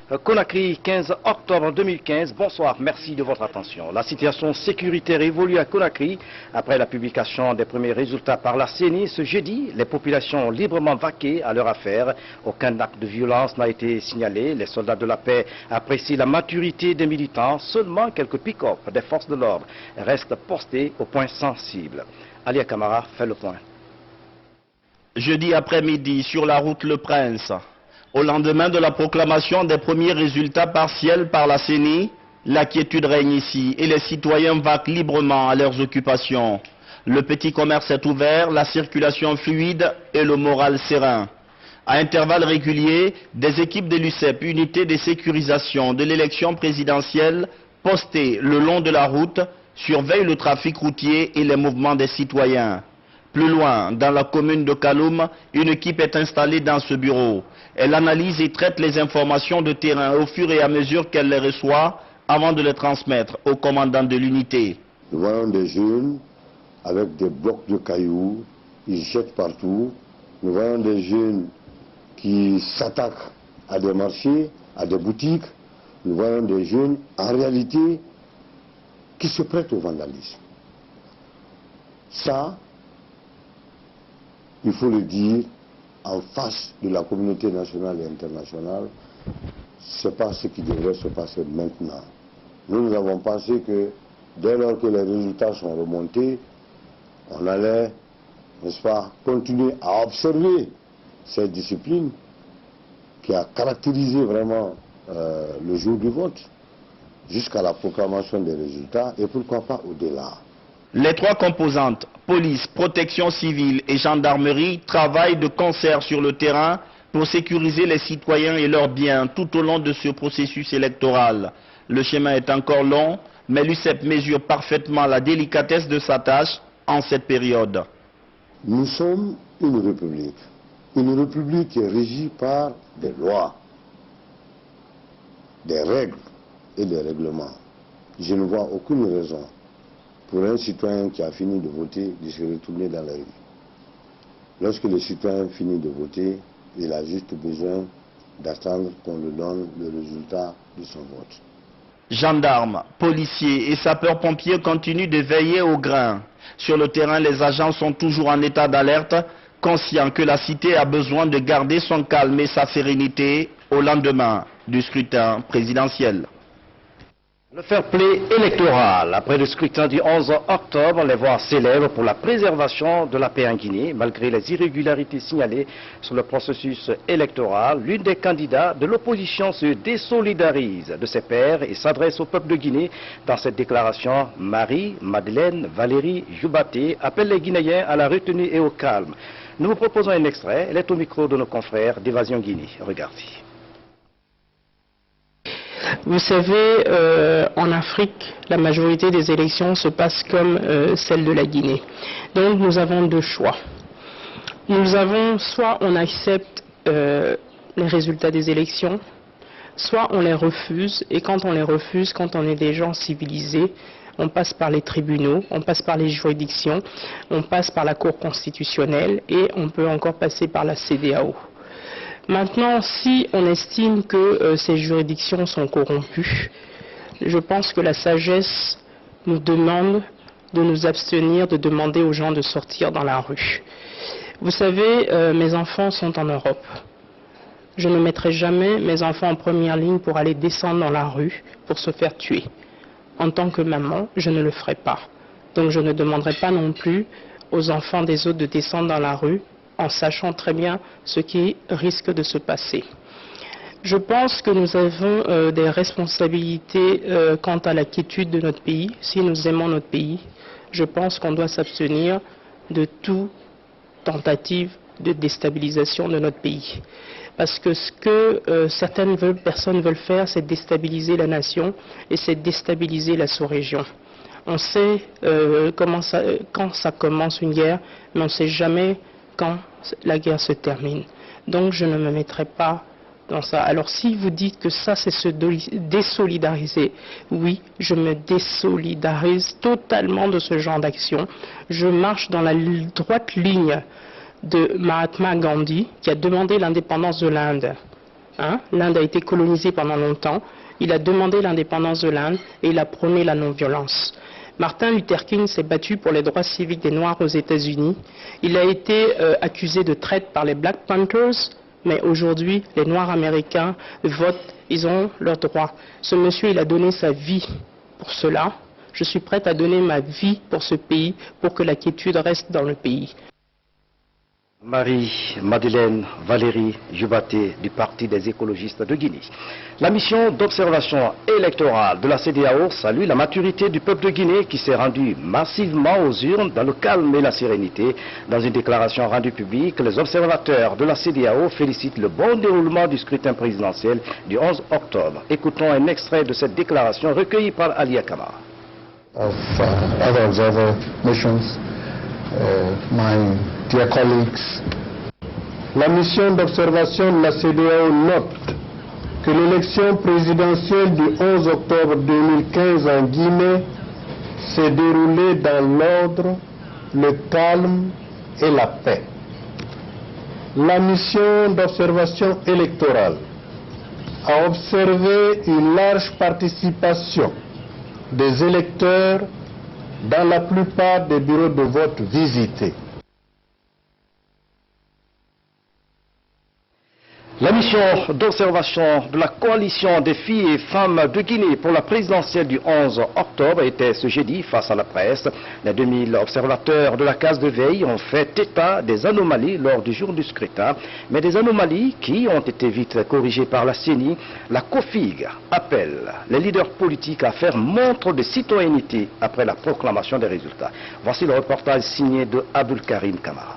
Conakry, 15 octobre 2015. Bonsoir, merci de votre attention. La situation sécuritaire évolue à Conakry. Après la publication des premiers résultats par la CENI ce jeudi, les populations ont librement vaqué à leur affaire. Aucun acte de violence n'a été signalé. Les soldats de la paix apprécient la maturité des militants. Seulement quelques pick-up des forces de l'ordre restent postés au point sensible. Alia Kamara fait le point. Jeudi après-midi, sur la route Le Prince, au lendemain de la proclamation des premiers résultats partiels par la CENI, l'inquiétude règne ici et les citoyens vaquent librement à leurs occupations. Le petit commerce est ouvert, la circulation fluide et le moral serein. À intervalles réguliers, des équipes de l'UCEP, unité de sécurisation de l'élection présidentielle, postées le long de la route, surveillent le trafic routier et les mouvements des citoyens. Plus loin, dans la commune de Kaloum, une équipe est installée dans ce bureau. Elle analyse et traite les informations de terrain au fur et à mesure qu'elle les reçoit avant de les transmettre au commandant de l'unité. Nous voyons des jeunes avec des blocs de cailloux, ils jettent partout. Nous voyons des jeunes qui s'attaquent à des marchés, à des boutiques. Nous voyons des jeunes, en réalité, qui se prêtent au vandalisme. Ça, il faut le dire, en face de la communauté nationale et internationale, ce n'est pas ce qui devrait se passer maintenant. Nous avons pensé que dès lors que les résultats sont remontés, on allait, n'est-ce pas, continuer à observer cette discipline qui a caractérisé vraiment le jour du vote, jusqu'à la proclamation des résultats, et pourquoi pas au-delà. Les trois composantes, police, protection civile et gendarmerie, travaillent de concert sur le terrain pour sécuriser les citoyens et leurs biens tout au long de ce processus électoral. Le chemin est encore long, mais l'UCEP mesure parfaitement la délicatesse de sa tâche en cette période. Nous sommes une république qui est régie par des lois, des règles et des règlements. Je ne vois aucune raison pour un citoyen qui a fini de voter de se retourner dans la rue. Lorsque le citoyen finit de voter, il a juste besoin d'attendre qu'on lui donne le résultat de son vote. Gendarmes, policiers et sapeurs-pompiers continuent de veiller au grain. Sur le terrain, les agents sont toujours en état d'alerte, conscients que la cité a besoin de garder son calme et sa sérénité au lendemain du scrutin présidentiel. Le fair play électoral. Après le scrutin du 11 octobre, les voix s'élèvent pour la préservation de la paix en Guinée. Malgré les irrégularités signalées sur le processus électoral, l'une des candidats de l'opposition se désolidarise de ses pairs et s'adresse au peuple de Guinée. Dans cette déclaration, Marie-Madeleine Valérie Joubaté appelle les Guinéens à la retenue et au calme. Nous vous proposons un extrait. Elle est au micro de nos confrères d'Évasion Guinée. Regardez. Vous savez, en Afrique, la majorité des élections se passent comme celle de la Guinée. Donc nous avons deux choix. Soit on accepte les résultats des élections, soit on les refuse. Et quand on les refuse, quand on est des gens civilisés, on passe par les tribunaux, on passe par les juridictions, on passe par la Cour constitutionnelle et on peut encore passer par la CEDEAO. Maintenant, si on estime que ces juridictions sont corrompues, je pense que la sagesse nous demande de nous abstenir, de demander aux gens de sortir dans la rue. Vous savez, mes enfants sont en Europe. Je ne mettrai jamais mes enfants en première ligne pour aller descendre dans la rue pour se faire tuer. En tant que maman, je ne le ferai pas. Donc je ne demanderai pas non plus aux enfants des autres de descendre dans la rue en sachant très bien ce qui risque de se passer. Je pense que nous avons des responsabilités quant à la quiétude de notre pays. Si nous aimons notre pays, je pense qu'on doit s'abstenir de toute tentative de déstabilisation de notre pays. Parce que ce que certaines personnes veulent faire, c'est déstabiliser la nation et c'est déstabiliser la sous-région. On sait quand ça commence une guerre, mais on ne sait jamais quand la guerre se termine. Donc je ne me mettrai pas dans ça. Alors si vous dites que ça c'est se désolidariser, oui, je me désolidarise totalement de ce genre d'action. Je marche dans la droite ligne de Mahatma Gandhi qui a demandé l'indépendance de l'Inde hein. L'Inde a été colonisée pendant longtemps. Il a demandé l'indépendance de l'Inde et il a prôné la non-violence. Martin Luther King s'est battu pour les droits civiques des Noirs aux États-Unis. Il a été accusé de traite par les Black Panthers, mais aujourd'hui, les Noirs américains votent, ils ont leurs droits. Ce monsieur, il a donné sa vie pour cela. Je suis prête à donner ma vie pour ce pays, pour que la quiétude reste dans le pays. Marie-Madeleine Valérie Jubaté du Parti des écologistes de Guinée. La mission d'observation électorale de la CEDEAO salue la maturité du peuple de Guinée qui s'est rendu massivement aux urnes dans le calme et la sérénité. Dans une déclaration rendue publique, les observateurs de la CEDEAO félicitent le bon déroulement du scrutin présidentiel du 11 octobre. Écoutons un extrait de cette déclaration recueillie par Alia Kamara. Other missions, my dear colleagues. La mission d'observation de la CEDEAO note que l'élection présidentielle du 11 octobre 2015 en Guinée s'est déroulée dans l'ordre, le calme et la paix. La mission d'observation électorale a observé une large participation des électeurs dans la plupart des bureaux de vote visités. La mission d'observation de la coalition des filles et femmes de Guinée pour la présidentielle du 11 octobre était ce jeudi face à la presse. Les 2000 observateurs de la case de veille ont fait état des anomalies lors du jour du scrutin, mais des anomalies qui ont été vite corrigées par la CENI. La COFIG appelle les leaders politiques à faire montre de citoyenneté après la proclamation des résultats. Voici le reportage signé de Abdul Karim Kamara.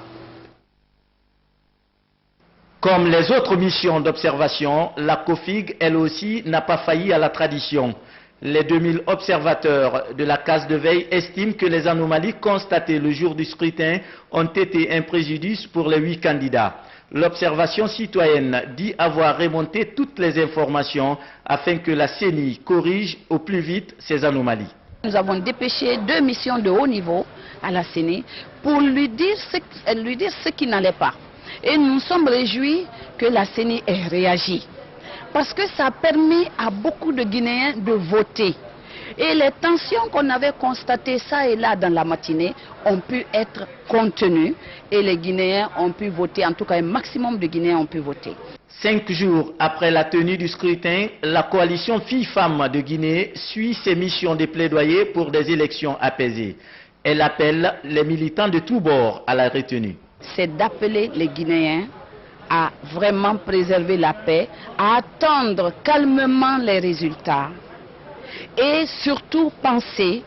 Comme les autres missions d'observation, la COFIG, elle aussi, n'a pas failli à la tradition. Les 2000 observateurs de la case de veille estiment que les anomalies constatées le jour du scrutin ont été un préjudice pour les 8 candidats. L'observation citoyenne dit avoir remonté toutes les informations afin que la CENI corrige au plus vite ces anomalies. Nous avons dépêché 2 missions de haut niveau à la CENI pour lui dire ce qui n'allait pas. Et nous sommes réjouis que la CENI ait réagi. Parce que ça a permis à beaucoup de Guinéens de voter. Et les tensions qu'on avait constatées ça et là dans la matinée ont pu être contenues. Et les Guinéens ont pu voter, en tout cas un maximum de Guinéens ont pu voter. 5 jours après la tenue du scrutin, la coalition Filles-Femmes de Guinée suit ses missions de plaidoyer pour des élections apaisées. Elle appelle les militants de tous bords à la retenue. C'est d'appeler les Guinéens à vraiment préserver la paix, à attendre calmement les résultats et surtout penser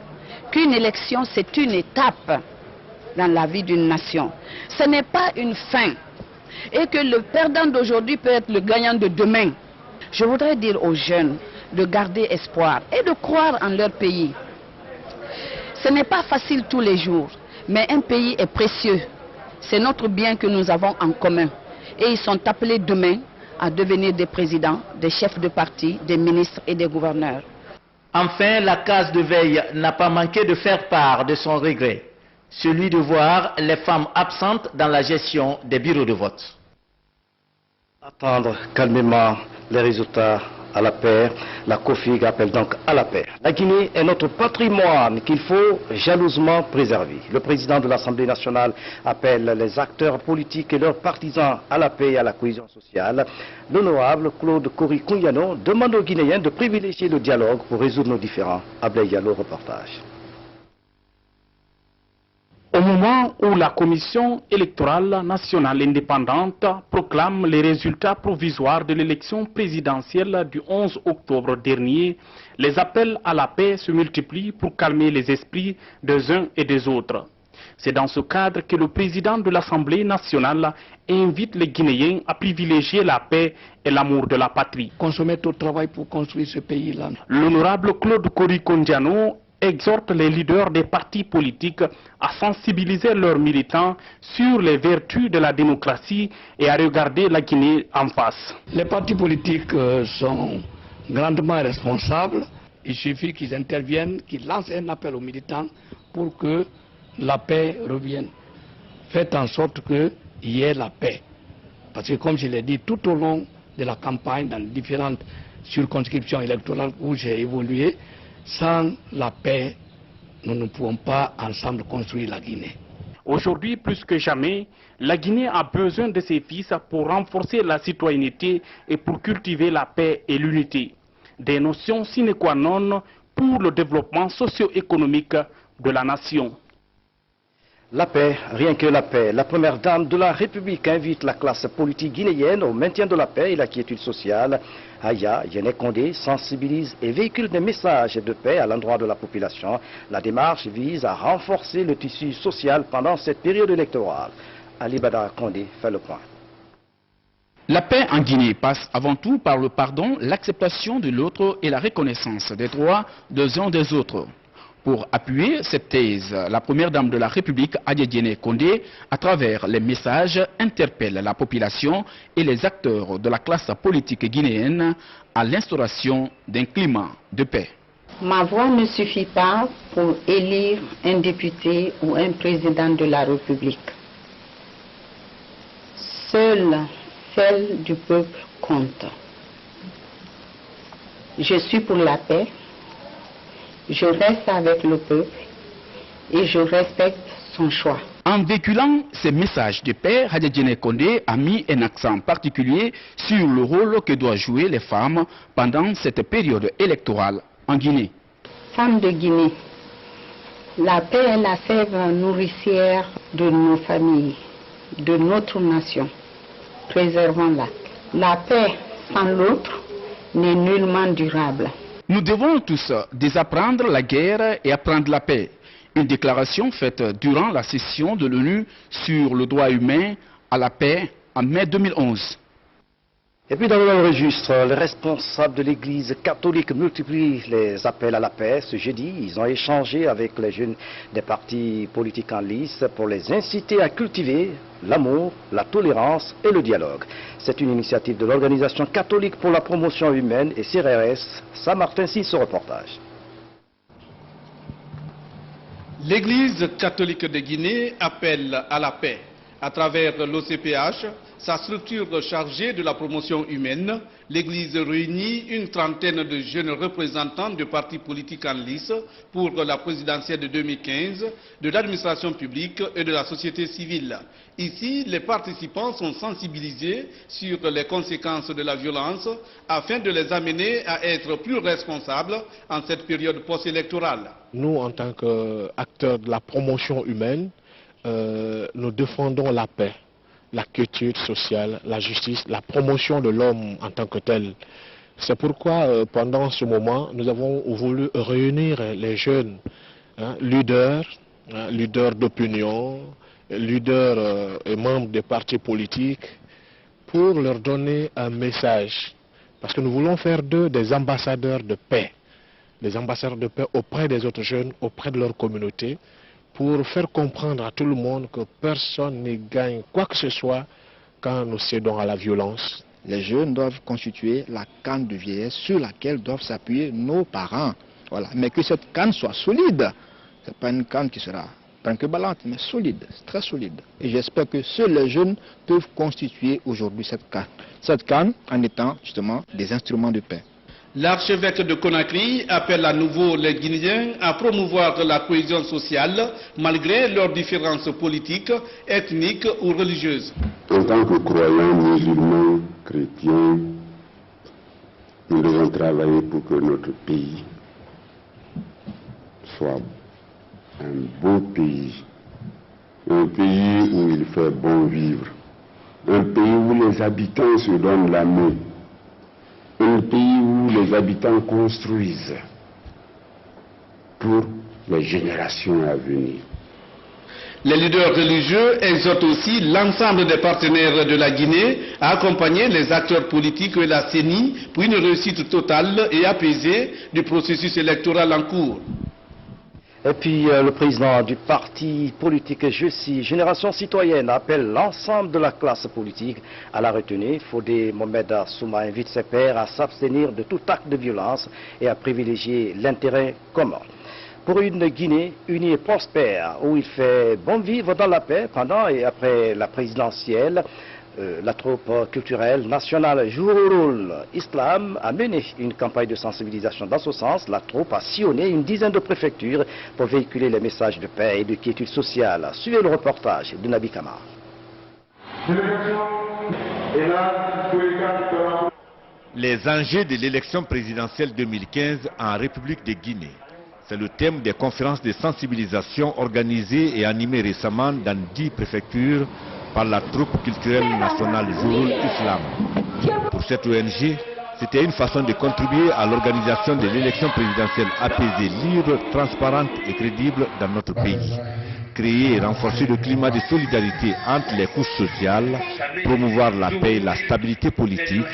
qu'une élection c'est une étape dans la vie d'une nation. Ce n'est pas une fin et que le perdant d'aujourd'hui peut être le gagnant de demain. Je voudrais dire aux jeunes de garder espoir et de croire en leur pays. Ce n'est pas facile tous les jours, mais un pays est précieux. C'est notre bien que nous avons en commun. Et ils sont appelés demain à devenir des présidents, des chefs de parti, des ministres et des gouverneurs. Enfin, la case de veille n'a pas manqué de faire part de son regret, celui de voir les femmes absentes dans la gestion des bureaux de vote. Attendre calmement les résultats à la paix. La COFIG appelle donc à la paix. La Guinée est notre patrimoine qu'il faut jalousement préserver. Le président de l'Assemblée nationale appelle les acteurs politiques et leurs partisans à la paix et à la cohésion sociale. L'honorable Claude Kori-Kounyano demande aux Guinéens de privilégier le dialogue pour résoudre nos différends. Ablaye Diallo, reportage. Au moment où la Commission électorale nationale indépendante proclame les résultats provisoires de l'élection présidentielle du 11 octobre dernier, les appels à la paix se multiplient pour calmer les esprits des uns et des autres. C'est dans ce cadre que le président de l'Assemblée nationale invite les Guinéens à privilégier la paix et l'amour de la patrie. Consommer tout travail pour construire ce pays-là. L'honorable Claude Kori-Kounyano exhorte les leaders des partis politiques à sensibiliser leurs militants sur les vertus de la démocratie et à regarder la Guinée en face. Les partis politiques sont grandement responsables. Il suffit qu'ils interviennent, qu'ils lancent un appel aux militants pour que la paix revienne. Faites en sorte qu'il y ait la paix. Parce que comme je l'ai dit, tout au long de la campagne dans différentes circonscriptions électorales où j'ai évolué. Sans la paix, nous ne pouvons pas ensemble construire la Guinée. Aujourd'hui, plus que jamais, la Guinée a besoin de ses fils pour renforcer la citoyenneté et pour cultiver la paix et l'unité. Des notions sine qua non pour le développement socio-économique de la nation. La paix, rien que la paix. La première dame de la République invite la classe politique guinéenne au maintien de la paix et la quiétude sociale. Aya Yene Condé sensibilise et véhicule des messages de paix à l'endroit de la population. La démarche vise à renforcer le tissu social pendant cette période électorale. Ali Badara Condé fait le point. La paix en Guinée passe avant tout par le pardon, l'acceptation de l'autre et la reconnaissance des droits des uns des autres. Pour appuyer cette thèse, la première dame de la République, Yene Condé, à travers les messages, interpelle la population et les acteurs de la classe politique guinéenne à l'instauration d'un climat de paix. Ma voix ne suffit pas pour élire un député ou un président de la République. Seule celle du peuple compte. Je suis pour la paix. Je reste avec le peuple et je respecte son choix. En véhiculant ces messages de paix, Yene Condé a mis un accent particulier sur le rôle que doivent jouer les femmes pendant cette période électorale en Guinée. Femmes de Guinée, la paix est la sève nourricière de nos familles, de notre nation. Préservons-la. La paix sans l'autre n'est nullement durable. Nous devons tous désapprendre la guerre et apprendre la paix. Une déclaration faite durant la session de l'ONU sur le droit humain à la paix en mai 2011. Et puis dans le même registre, les responsables de l'Église catholique multiplient les appels à la paix. Ce jeudi, ils ont échangé avec les jeunes des partis politiques en lice pour les inciter à cultiver l'amour, la tolérance et le dialogue. C'est une initiative de l'Organisation catholique pour la promotion humaine et CRRS. Saint-Martin, ce reportage. L'Église catholique de Guinée appelle à la paix. À travers l'OCPH, sa structure chargée de la promotion humaine, l'Église réunit une trentaine de jeunes représentants de partis politiques en lice pour la présidentielle de 2015, de l'administration publique et de la société civile. Ici, les participants sont sensibilisés sur les conséquences de la violence afin de les amener à être plus responsables en cette période post-électorale. Nous, en tant qu'acteurs de la promotion humaine, nous défendons la paix, la quiétude sociale, la justice, la promotion de l'homme en tant que tel. C'est pourquoi pendant ce moment, nous avons voulu réunir les jeunes leaders d'opinion, leaders et membres des partis politiques pour leur donner un message. Parce que nous voulons faire d'eux des ambassadeurs de paix. Des ambassadeurs de paix auprès des autres jeunes, auprès de leur communauté, pour faire comprendre à tout le monde que personne ne gagne quoi que ce soit quand nous cédons à la violence. Les jeunes doivent constituer la canne de vieillesse sur laquelle doivent s'appuyer nos parents. Voilà. Mais que cette canne soit solide. Ce n'est pas une canne qui sera brinque-ballante, mais solide, très solide. Et j'espère que seuls les jeunes peuvent constituer aujourd'hui cette canne. Cette canne en étant justement des instruments de paix. L'archevêque de Conakry appelle à nouveau les Guinéens à promouvoir la cohésion sociale malgré leurs différences politiques, ethniques ou religieuses. En tant que croyants musulmans, chrétiens, nous devons travailler pour que notre pays soit un beau pays, un pays où il fait bon vivre, un pays où les habitants se donnent la main, un pays où les habitants construisent pour les générations à venir. Les leaders religieux exhortent aussi l'ensemble des partenaires de la Guinée à accompagner les acteurs politiques et la CENI pour une réussite totale et apaisée du processus électoral en cours. Et puis le président du parti politique Génération Citoyenne appelle l'ensemble de la classe politique à la retenue. Fodé Mohamed Souma invite ses pairs à s'abstenir de tout acte de violence et à privilégier l'intérêt commun. Pour une Guinée unie et prospère, où il fait bon vivre dans la paix pendant et après la présidentielle, La troupe culturelle nationale Jourul Islam a mené une campagne de sensibilisation dans ce sens. La troupe a sillonné une dizaine de préfectures pour véhiculer les messages de paix et de quiétude sociale. Suivez le reportage de Nabi Kamar. Les enjeux de l'élection présidentielle 2015 en République de Guinée. C'est le thème des conférences de sensibilisation organisées et animées récemment dans 10 préfectures par la troupe culturelle nationale Jourul Islam. Pour cette ONG, c'était une façon de contribuer à l'organisation de l'élection présidentielle apaisée, libre, transparente et crédible dans notre pays. Créer et renforcer le climat de solidarité entre les couches sociales, promouvoir la paix et la stabilité politique,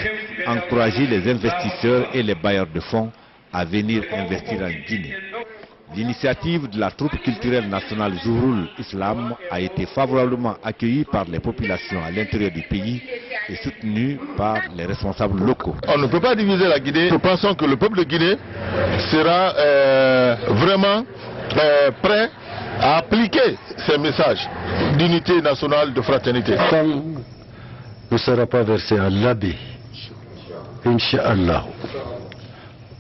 encourager les investisseurs et les bailleurs de fonds à venir investir en Guinée. L'initiative de la troupe culturelle nationale Jourul Islam a été favorablement accueillie par les populations à l'intérieur du pays et soutenue par les responsables locaux. On ne peut pas diviser la Guinée. Nous pensons que le peuple de Guinée sera vraiment prêt à appliquer ces messages d'unité nationale, de fraternité. Le sang ne sera pas versé à l'abbaye, Inch'Allah.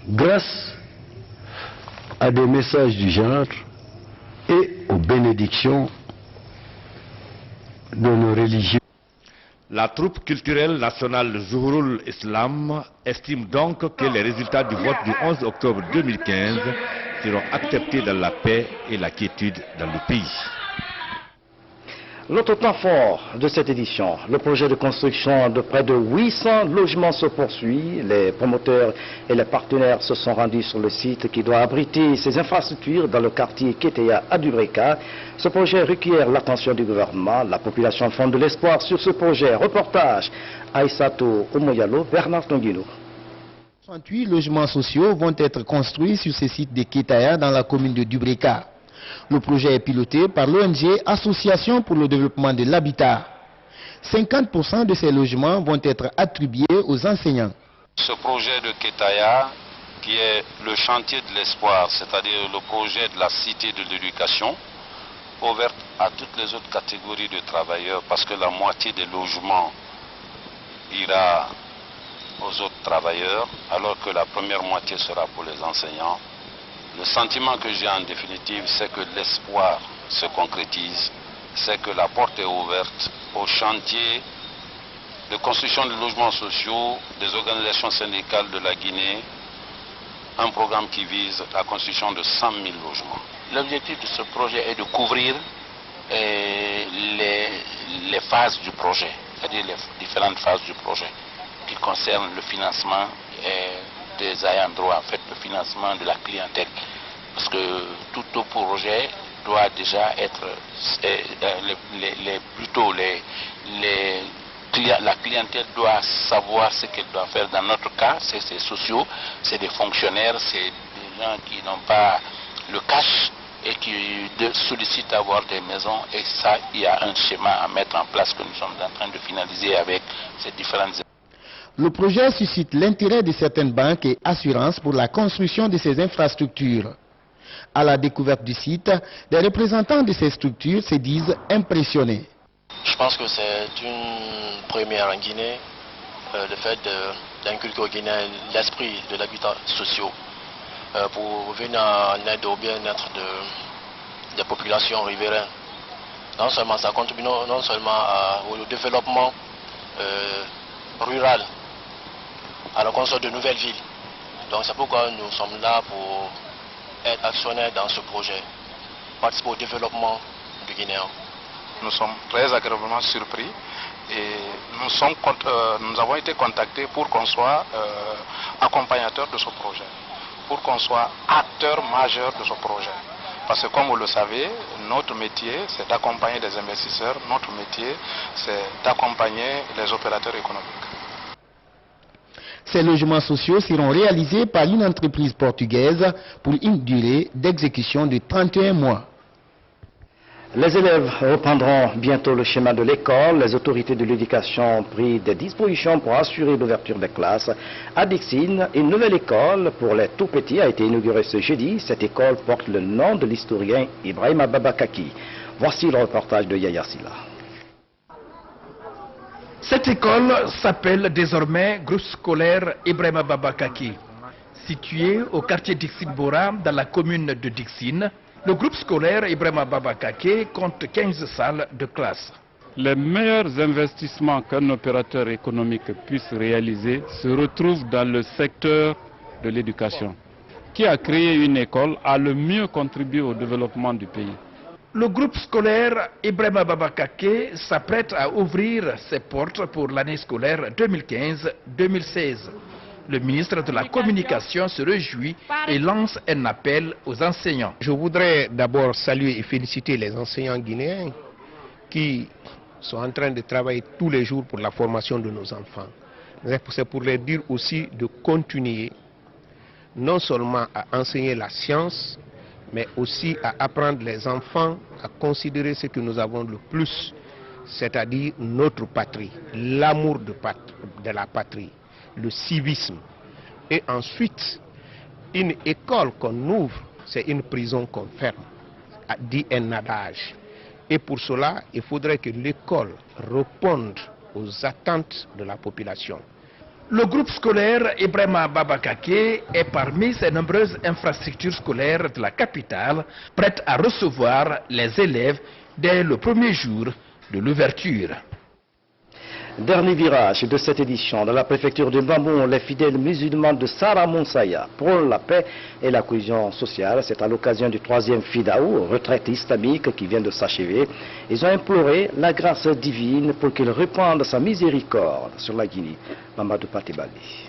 Grâce à des messages du genre et aux bénédictions de nos religieux. La troupe culturelle nationale Jourul Islam estime donc que les résultats du vote du 11 octobre 2015 seront acceptés dans la paix et la quiétude dans le pays. L'autre temps fort de cette édition, le projet de construction de près de 800 logements se poursuit. Les promoteurs et les partenaires se sont rendus sur le site qui doit abriter ces infrastructures dans le quartier Keteya à Dubreka. Ce projet requiert l'attention du gouvernement. La population fonde de l'espoir sur ce projet. Reportage Aïssato Omoyalo, Bernard Tonguino. 68 logements sociaux vont être construits sur ce site de Keteya dans la commune de Dubreka. Le projet est piloté par l'ONG Association pour le développement de l'habitat. 50% de ces logements vont être attribués aux enseignants. Ce projet de Keteya, qui est le chantier de l'espoir, c'est-à-dire le projet de la cité de l'éducation, ouverte à toutes les autres catégories de travailleurs, parce que la moitié des logements ira aux autres travailleurs, alors que la première moitié sera pour les enseignants. Le sentiment que j'ai en définitive, c'est que l'espoir se concrétise, c'est que la porte est ouverte au chantier de construction de logements sociaux des organisations syndicales de la Guinée, un programme qui vise la construction de 100 000 logements. L'objectif de ce projet est de couvrir les phases du projet, c'est-à-dire les différentes phases du projet qui concernent le financement des ayants droit, en fait, le financement de la clientèle. Parce que tout projet doit déjà être, la clientèle doit savoir ce qu'elle doit faire. Dans notre cas, c'est sociaux, c'est des fonctionnaires, c'est des gens qui n'ont pas le cash et qui sollicitent d'avoir des maisons. Et ça, il y a un schéma à mettre en place que nous sommes en train de finaliser avec ces différentes. Le projet suscite l'intérêt de certaines banques et assurances pour la construction de ces infrastructures. À la découverte du site, les représentants de ces structures se disent impressionnés. Je pense que c'est une première en Guinée, le fait d'inculquer au Guinée l'esprit de l'habitat social pour venir en aide au bien-être des populations riveraines. Non seulement ça contribue non seulement au développement rural, à la construction de nouvelles villes. Donc c'est pourquoi nous sommes là pour être actionnaires dans ce projet, participer au développement du Guinéen. Nous sommes très agréablement surpris et nous avons été contactés pour qu'on soit accompagnateur de ce projet, pour qu'on soit acteur majeur de ce projet. Parce que comme vous le savez, notre métier c'est d'accompagner les investisseurs, notre métier c'est d'accompagner les opérateurs économiques. Ces logements sociaux seront réalisés par une entreprise portugaise pour une durée d'exécution de 31 mois. Les élèves reprendront bientôt le schéma de l'école. Les autorités de l'éducation ont pris des dispositions pour assurer l'ouverture des classes. À Dixine, une nouvelle école pour les tout-petits a été inaugurée ce jeudi. Cette école porte le nom de l'historien Ibrahima Babakaki. Voici le reportage de Yaya Silla. Cette école s'appelle désormais Groupe scolaire Ibrahima Baba Kake. Situé au quartier Dixine Bora, dans la commune de Dixine, le groupe scolaire Ibrahima Baba Kake compte 15 salles de classe. Les meilleurs investissements qu'un opérateur économique puisse réaliser se retrouvent dans le secteur de l'éducation. Qui a créé une école a le mieux contribué au développement du pays. Le groupe scolaire Ibrahima Baba Kake s'apprête à ouvrir ses portes pour l'année scolaire 2015-2016. Le ministre de la Communication se réjouit et lance un appel aux enseignants. Je voudrais d'abord saluer et féliciter les enseignants guinéens qui sont en train de travailler tous les jours pour la formation de nos enfants. C'est pour leur dire aussi de continuer non seulement à enseigner la science, mais aussi à apprendre les enfants à considérer ce que nous avons le plus, c'est-à-dire notre patrie, l'amour de la patrie, le civisme. Et ensuite, une école qu'on ouvre, c'est une prison qu'on ferme, dit un adage. Et pour cela, il faudrait que l'école réponde aux attentes de la population. Le groupe scolaire Ibrahima Baba Kake est parmi ces nombreuses infrastructures scolaires de la capitale, prêtes à recevoir les élèves dès le premier jour de l'ouverture. Dernier virage de cette édition. Dans la préfecture de Bamboum, les fidèles musulmans de Sara-Monsaya prônent la paix et la cohésion sociale. C'est à l'occasion du 3e Fidaou, retraite islamique qui vient de s'achever. Ils ont imploré la grâce divine pour qu'il répande sa miséricorde sur la Guinée. Mamadou Patibali.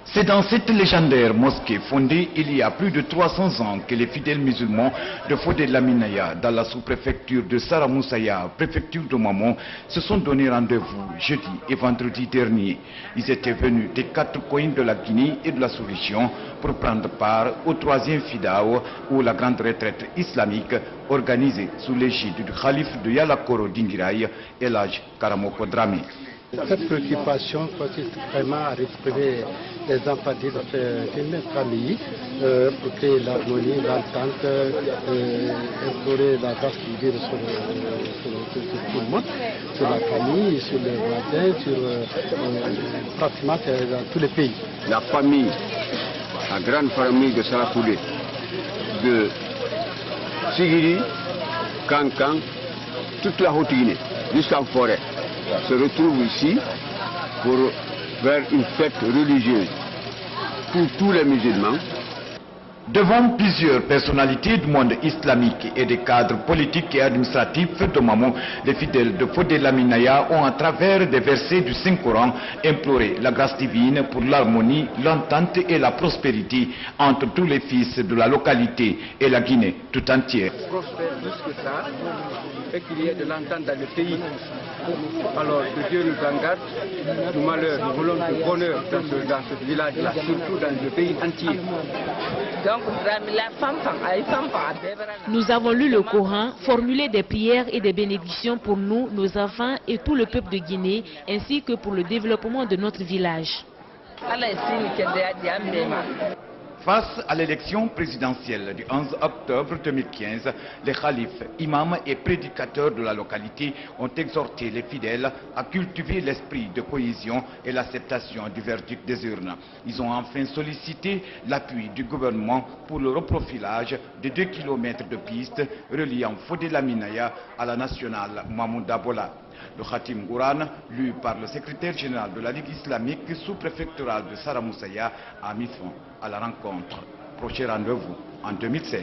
C'est dans cette légendaire mosquée fondée il y a plus de 300 ans que les fidèles musulmans de Fodé Laminaya, dans la sous-préfecture de Sara-Monsaya, préfecture de Mamon, se sont donné rendez-vous jeudi et vendredi dernier. Ils étaient venus des 4 coins de la Guinée et de la sous-région pour prendre part au 3e Fidaou, ou la grande retraite islamique organisée sous l'égide du calife de Yalakoro Dingirai, Elhadj Karamoko Dramé. Cette préoccupation consiste vraiment à retrouver les enfants d'une même famille pour créer l'harmonie, l'entente, instaurer la grâce divine sur tout le monde, sur la famille, sur les voisins, sur pratiquement dans tous les pays. La famille, la grande famille de Sarafoulé, de Sigiri, Kankan, toute la Haute-Guinée, jusqu'en forêt, se retrouve ici pour faire une fête religieuse pour tous les musulmans. Devant plusieurs personnalités du monde islamique et des cadres politiques et administratifs de Mamon, les fidèles de Fodé Laminaya ont, à travers des versets du Saint-Coran, imploré la grâce divine pour l'harmonie, l'entente et la prospérité entre tous les fils de la localité et la Guinée tout entière. Prospère plus que ça, et qu'il y ait de l'entente dans le pays. Alors que Dieu nous en garde du malheur, nous voulons du bonheur dans ce village-là, surtout dans le pays entier. Nous avons lu le Coran, formulé des prières et des bénédictions pour nous, nos enfants et tout le peuple de Guinée, ainsi que pour le développement de notre village. Face à l'élection présidentielle du 11 octobre 2015, les khalifes, imams et prédicateurs de la localité ont exhorté les fidèles à cultiver l'esprit de cohésion et l'acceptation du verdict des urnes. Ils ont enfin sollicité l'appui du gouvernement pour le reprofilage de 2 km de pistes reliant Fodé Laminaya à la nationale Mahmoud Dabola. Le Khatim Gouran, lu par le secrétaire général de la Ligue islamique sous-préfectorale de Sara-Monsaya, a mis fin à la rencontre. Prochain rendez-vous en 2016.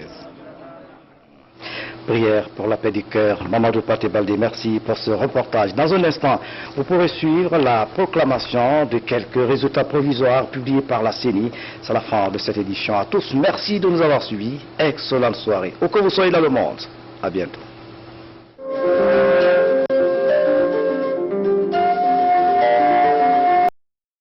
Prière pour la paix du cœur. Mamadou Patibali, merci pour ce reportage. Dans un instant, vous pourrez suivre la proclamation de quelques résultats provisoires publiés par la CENI. C'est la fin de cette édition. À tous, merci de nous avoir suivis. Excellente soirée. Où que vous soyez dans le monde. À bientôt.